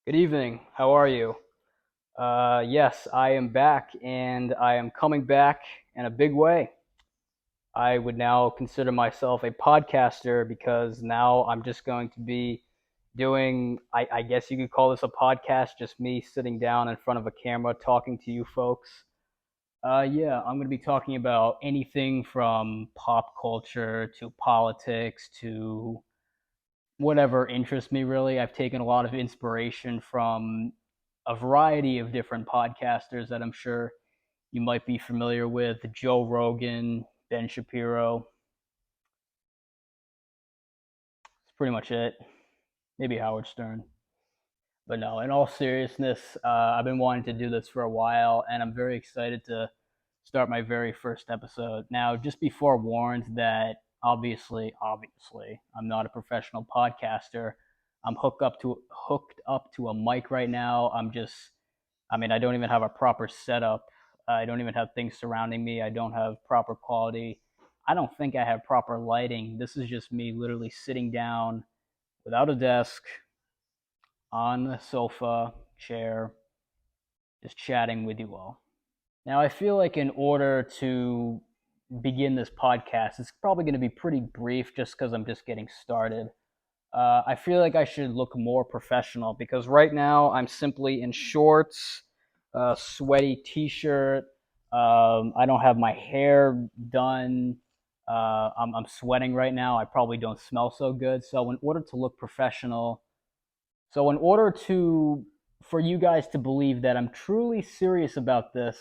Good evening. How are you? Yes, I am back, and I am coming back in a big way. I would now consider myself a podcaster because now I'm just going to be doing, I guess you could call this a podcast, just me sitting down in front of a camera talking to you folks. Yeah, I'm going to be talking about anything from pop culture to politics to whatever interests me really. I've taken a lot of inspiration from a variety of different podcasters that I'm sure you might be familiar with: Joe Rogan, Ben Shapiro. That's pretty much it. Maybe Howard Stern. But no, in all seriousness, I've been wanting to do this for a while, and I'm very excited to start my very first episode. Now, just be forewarned that obviously, I'm not a professional podcaster. I'm hooked up to a mic right now. I don't even have a proper setup. I don't even have things surrounding me. I don't have proper quality. I don't think I have proper lighting. This is just me literally sitting down without a desk on the sofa, chair, just chatting with you all. Now, I feel like in order to begin this podcast, it's probably going to be pretty brief just because I'm just getting started. I feel like I should look more professional because right now I'm simply in shorts, sweaty t-shirt. I don't have my hair done. I'm sweating right now. I probably don't smell so good. So in order to look professional, so in order to for you guys to believe that I'm truly serious about this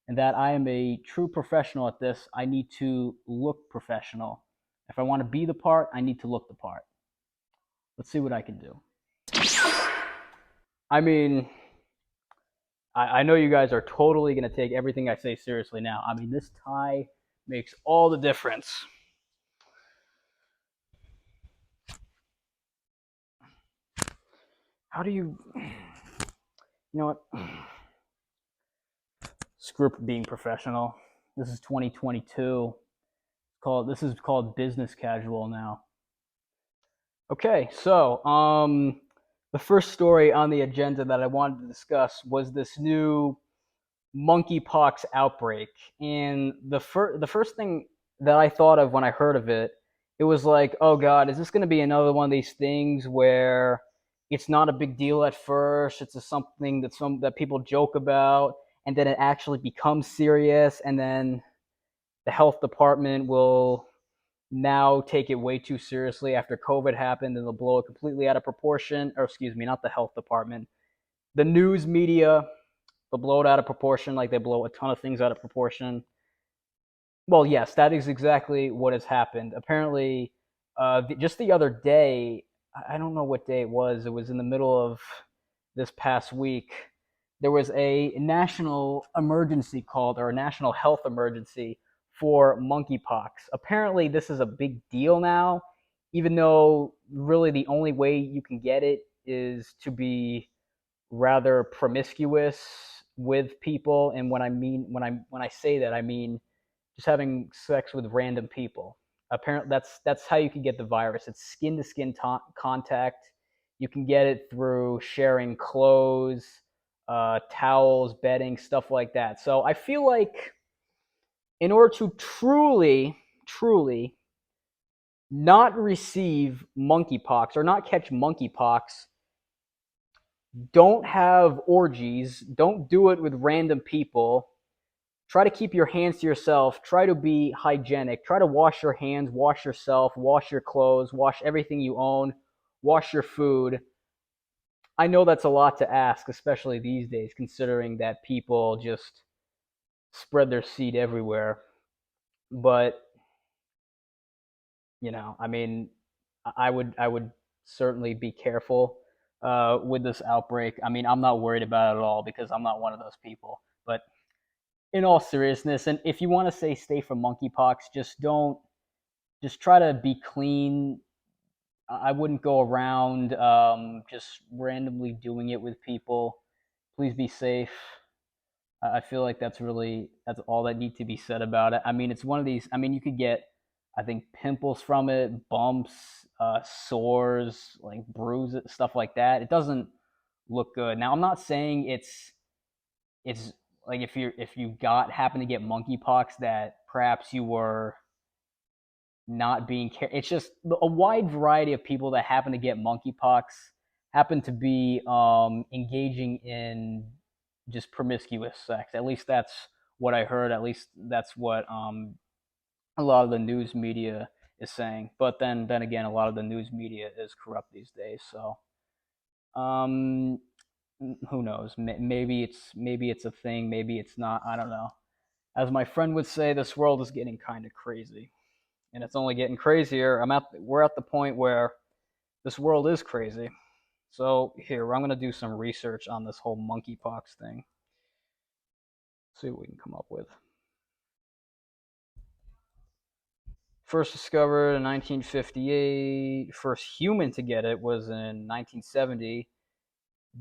and that I am a true professional at this, I need to look professional. If I want to be the part, I need to look the part. Let's see what I can do. I mean, I know you guys are totally going to take everything I say seriously now. I mean, this tie makes all the difference. How do you know what? Screw being professional. This is 2022. This is called business casual now. Okay, so the first story on the agenda that I wanted to discuss was this new monkeypox outbreak, and the first thing that I thought of when I heard of it, it was like, oh God, is this going to be another one of these things where it's not a big deal at first, it's something that people joke about, and then it actually becomes serious, and then the health department will now take it way too seriously after COVID happened, and they'll blow it completely out of proportion. Or excuse me, not the health department, the news media, they'll blow it out of proportion like they blow a ton of things out of proportion. Well, yes, that is exactly what has happened. Apparently, just the other day, I don't know what day it was. It was in the middle of this past week. There was a national emergency called, or a national health emergency for monkeypox. Apparently, this is a big deal now, even though really the only way you can get it is to be rather promiscuous with people. And when I say that, I mean just having sex with random people. Apparently, that's how you can get the virus. It's skin to skin contact. You can get it through sharing clothes, towels, bedding, stuff like that. So I feel like in order to truly not receive monkeypox or not catch monkeypox, don't have orgies, don't do it with random people. Try to keep your hands to yourself. Try to be hygienic. Try to wash your hands, wash yourself, wash your clothes, wash everything you own, wash your food. I know that's a lot to ask, especially these days, considering that people just spread their seed everywhere. But, I mean, I would certainly be careful with this outbreak. I mean, I'm not worried about it at all because I'm not one of those people. But in all seriousness, and if you want to say stay from monkeypox, just try to be clean. I wouldn't go around just randomly doing it with people. Please be safe. I feel like that's all that needs to be said about it. I mean, it's one of these. I mean, you could get, I think, pimples from it, bumps, sores, like bruises, stuff like that. It doesn't look good. Now, I'm not saying it's like if you got happen to get monkeypox that perhaps you were not being care. It's just a wide variety of people that happen to get monkeypox happen to be engaging in just promiscuous sex. At least that's what I heard. At least that's what a lot of the news media is saying. But then again, a lot of the news media is corrupt these days. So um, who knows? Maybe it's a thing. Maybe it's not. I don't know. As my friend would say, this world is getting kind of crazy, and it's only getting crazier. We're at the point where this world is crazy. So here, I'm gonna do some research on this whole monkeypox thing. See what we can come up with. First discovered in 1958. First human to get it was in 1970.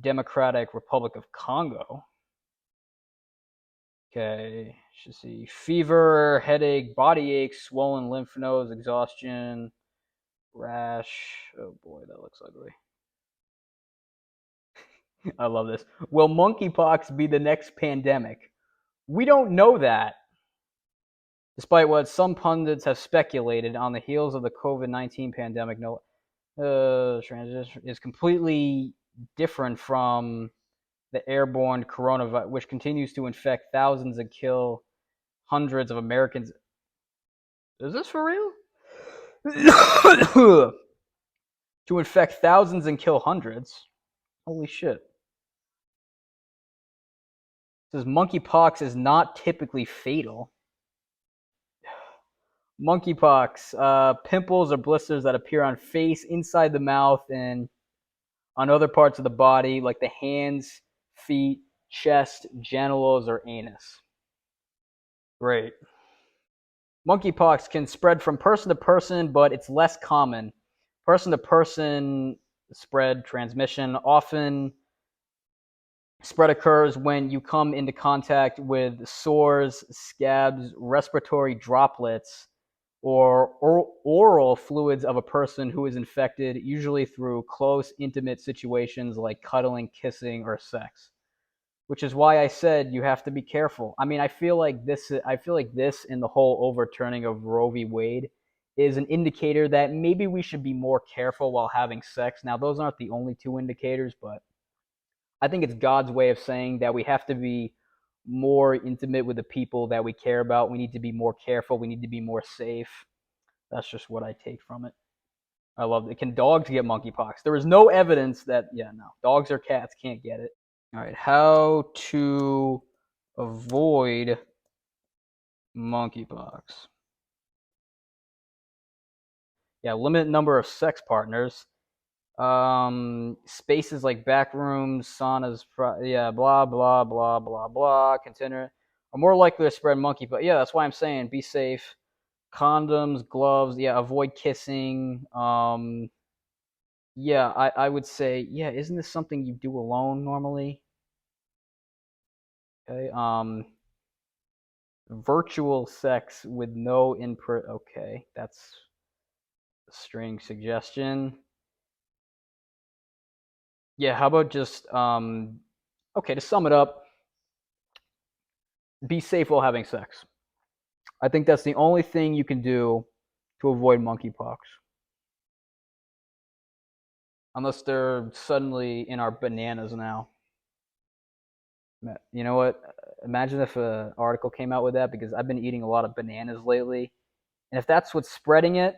Democratic Republic of Congo. Okay, should see fever, headache, body ache, swollen lymph nodes, exhaustion, rash. Oh boy, that looks ugly. I love this. Will monkeypox be the next pandemic? We don't know that. Despite what some pundits have speculated, on the heels of the COVID-19 pandemic, no transition is completely different from the airborne coronavirus, which continues to infect thousands and kill hundreds of Americans. Is this for real? To infect thousands and kill hundreds. Holy shit. It says monkeypox is not typically fatal. Monkeypox, pimples or blisters that appear on face, inside the mouth, and on other parts of the body, like the hands, feet, chest, genitals, or anus. Great. Monkeypox can spread from person to person, but it's less common. Person to person spread transmission often spread occurs when you come into contact with sores, scabs, respiratory droplets, or oral fluids of a person who is infected, usually through close, intimate situations like cuddling, kissing, or sex. Which is why I said you have to be careful. I mean, I feel like this and the whole overturning of Roe v. Wade is an indicator that maybe we should be more careful while having sex. Now, those aren't the only two indicators, but I think it's God's way of saying that we have to be more intimate with the people that we care about. We need to be more careful. We need to be more safe. That's just what I take from it. I love it. Can dogs get monkeypox? There is no evidence that, yeah, no, dogs or cats can't get it. All right, how to avoid monkeypox. Yeah, limited number of sex partners. Spaces like back rooms, saunas, yeah, blah, blah, blah, blah, blah, container are more likely to spread monkeypox. Yeah, that's why I'm saying be safe. Condoms, gloves, yeah, avoid kissing. Yeah, I would say, yeah, isn't this something you do alone normally? Okay, virtual sex with no input. Okay, that's a strange suggestion. Yeah, how about just okay, to sum it up, be safe while having sex. I think that's the only thing you can do to avoid monkeypox. Unless they're suddenly in our bananas now. You know what? Imagine if an article came out with that, because I've been eating a lot of bananas lately. And if that's what's spreading it,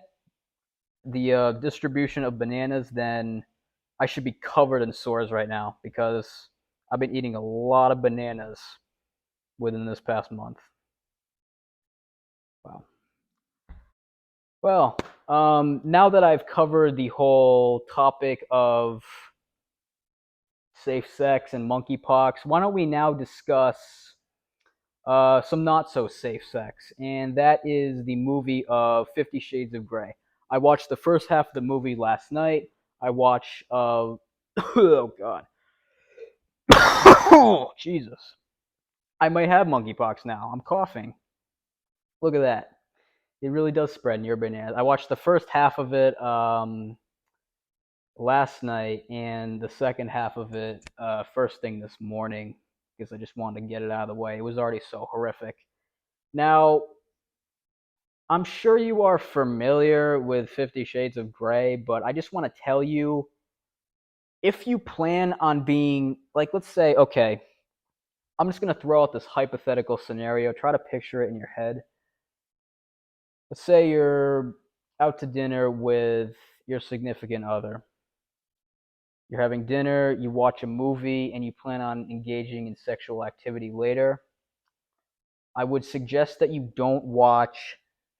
the distribution of bananas, then I should be covered in sores right now, because I've been eating a lot of bananas within this past month. Wow. Well, now that I've covered the whole topic of safe sex and monkeypox, why don't we now discuss some not so safe sex? And that is the movie of 50 Shades of Grey. I watched the first half of the movie last night. I watched, oh God. Oh, Jesus. I might have monkeypox now. I'm coughing. Look at that. It really does spread near bananas. I watched the first half of it. last night, and the second half of it first thing this morning because I just wanted to get it out of the way. It was already so horrific. Now, I'm sure you are familiar with 50 Shades of Grey, but I just want to tell you, if you plan on being, like, let's say, okay, I'm just going to throw out this hypothetical scenario. Try to picture it in your head. Let's say you're out to dinner with your significant other. You're having dinner, you watch a movie, and you plan on engaging in sexual activity later. I would suggest that you don't watch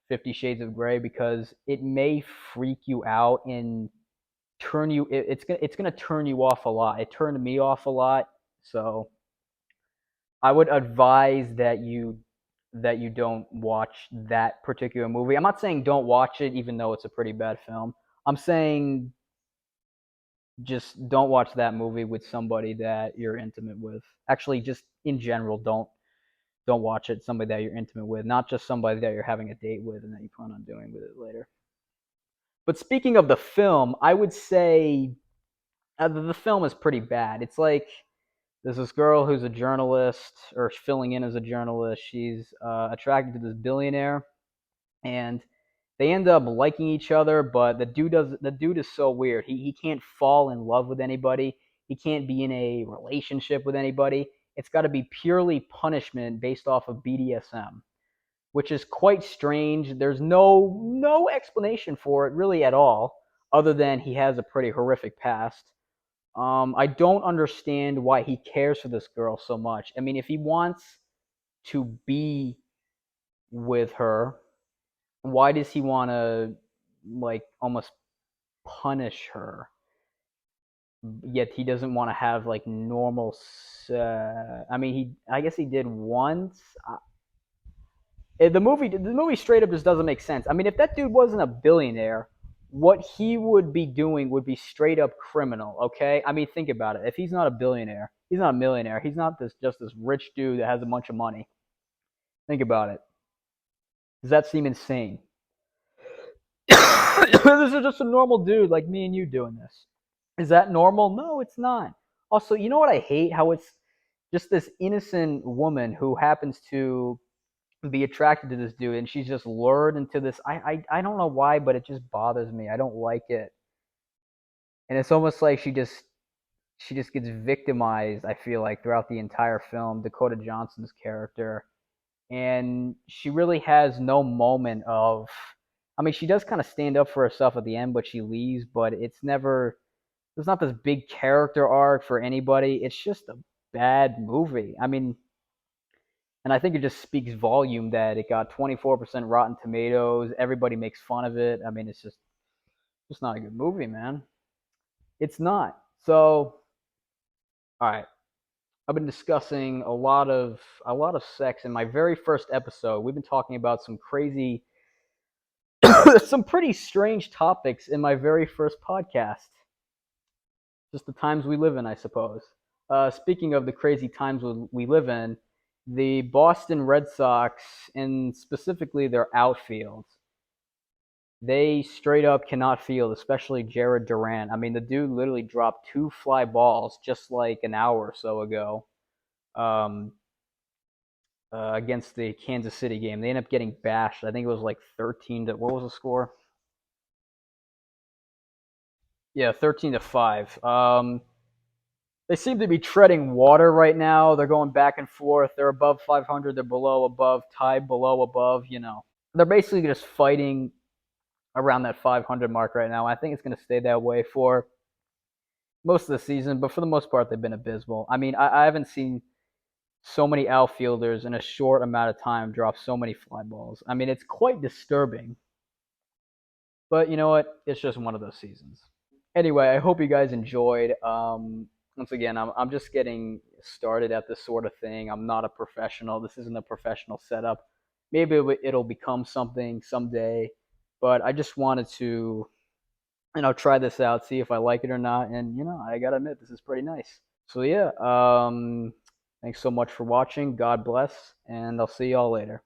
50 Shades of Grey because it may freak you out and turn you it's gonna turn you off a lot. It turned me off a lot. So I would advise that you don't watch that particular movie. I'm not saying don't watch it even though it's a pretty bad film. I'm saying just don't watch that movie with somebody that you're intimate with. Actually, just in general, don't watch it somebody that you're intimate with, not just somebody that you're having a date with and that you plan on doing with it later. But speaking of the film, I would say the film is pretty bad. It's like there's this girl who's a journalist or filling in as a journalist. She's attracted to this billionaire, and they end up liking each other. But the dude is so weird. He can't fall in love with anybody. He can't be in a relationship with anybody. It's got to be purely punishment based off of BDSM, which is quite strange. There's no explanation for it really at all, other than he has a pretty horrific past. I don't understand why he cares for this girl so much. I mean, if he wants to be with her, why does he want to like almost punish her? Yet he doesn't want to have like normal. I mean, I guess he did once. The movie straight up just doesn't make sense. I mean, if that dude wasn't a billionaire, what he would be doing would be straight up criminal. Okay, I mean, think about it. If he's not a billionaire, he's not a millionaire. He's not this rich dude that has a bunch of money. Think about it. Does that seem insane? This is just a normal dude like me and you doing this. Is that normal? No, it's not. Also, you know what I hate? How it's just this innocent woman who happens to be attracted to this dude, and she's just lured into this. I don't know why, but it just bothers me. I don't like it, and it's almost like she just gets victimized. I feel like throughout the entire film, Dakota Johnson's character, and she really has no moment of. I mean, she does kind of stand up for herself at the end, but she leaves. But it's never. There's not this big character arc for anybody. It's just a bad movie. I mean, and I think it just speaks volume that it got 24% Rotten Tomatoes. Everybody makes fun of it. I mean, it's just not a good movie, man. It's not. So, all right. I've been discussing a lot of sex in my very first episode. We've been talking about some crazy, some pretty strange topics in my very first podcast. Just the times we live in, I suppose. Speaking of the crazy times we live in, the Boston Red Sox, and specifically their outfield, they straight up cannot field, especially Jared Durant. I mean, the dude literally dropped two fly balls just like an hour or so ago um, against the Kansas City game. They ended up getting bashed. I think it was like 13 to, what was the score? Yeah, 13-5. They seem to be treading water right now. They're going back and forth. They're above 500. They're below, above, tied, below, above. They're basically just fighting around that 500 mark right now. I think it's going to stay that way for most of the season, but for the most part, they've been abysmal. I mean, I haven't seen so many outfielders in a short amount of time drop so many fly balls. I mean, it's quite disturbing, but you know what? It's just one of those seasons. Anyway, I hope you guys enjoyed. Once again, I'm just getting started at this sort of thing. I'm not a professional. This isn't a professional setup. Maybe it'll become something someday, but I just wanted to, try this out, see if I like it or not. And I gotta admit, this is pretty nice. So yeah, thanks so much for watching. God bless, and I'll see y'all later.